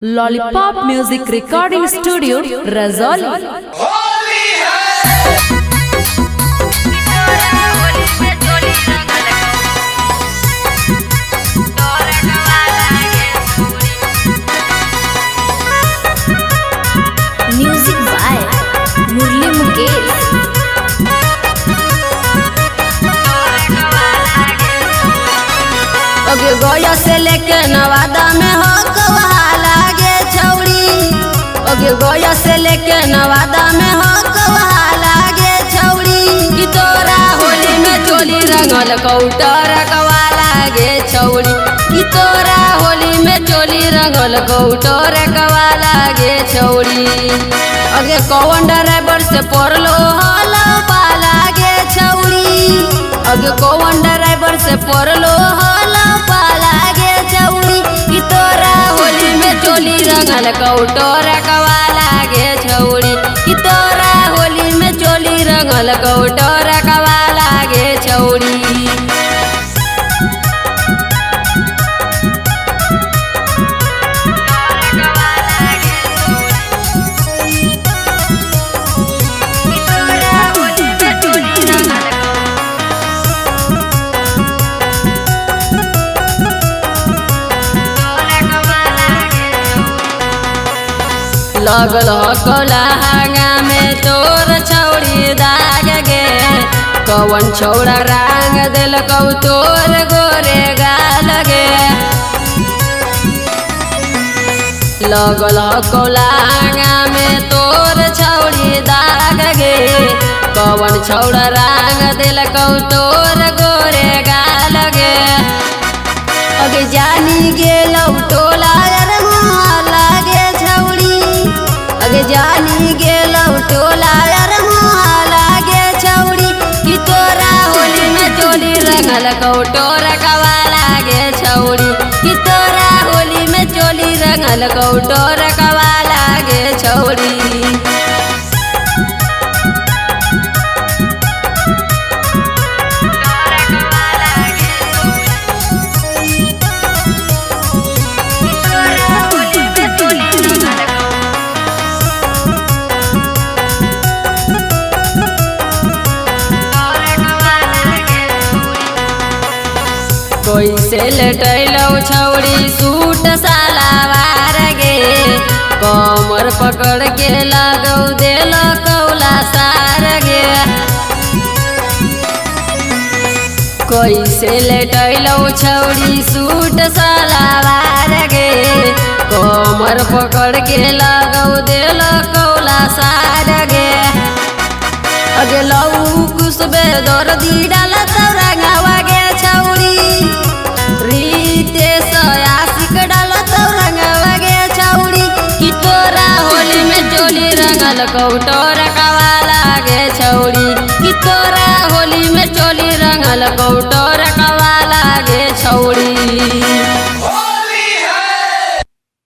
Lollipop music recording studio Rajauli. Music by Murali Mukesh. अगे गया से लेके नवादा में हो कवाला गे छौड़ी। अगे गया से लेके नवादा में हो कवाला गे छौड़ी। कि तोरा होली में चोली रंगल कौटर कवाला गे छौड़ी। कि तोरा होली में चोली रंगल कौटर कवाला गे छौड़ी। अगे कौन ड्राइवर से पड़लो हल पाला गे छौड़ी। अगे कौन ड्राइवर से पड़लो हल पाला गे छौड़ी। कि तोरा होली में चोली रंगल कौटर कवाला गे छौड़ी। कि तोरा होली में चोली रंगल कौटर कवाला गे छौड़ी। लगल कोलाहंगा में तोर छौड़ी दाग गे। कौन छौड़ा रंग दिल कौ तोर गोरे गाल गे। लगल कोलाहंगा में तोर छौड़ी दाग गे। कौन छौड़ा रंग दिल कौ तोर गोरे गाल गे। अगे जानी गेलौ टोला लागे छौड़ी। अगे जानी गेलौ टोला लागे छौड़ी। कि तोरा होली में चोली रंगल कौटोर कवाला गे छौड़ी। कि तोरा होली में चोली रंगल कौटोर कवाला गे छौड़ी। कैसे लेटैलौ छौड़ी सूट सालावार गे। कमर पकड़ के लगौ देल कौला सार गे। कैसे लेटैलौ छौड़ी सूट सालावार गे। कमर पकड़ के लगौ देल कौला सार गे। अगे लऊ कुसबे दर्दी डाल रंगावा गे छौड़ी। रीते आशिक डाल रंगावा गे छौड़ी। कि तोरा होली में चोली रंगल कौटोर कवाला गे छौड़ी। कि तोरा होली में चोली रंगल कौटोर कवाला गे छौड़ी।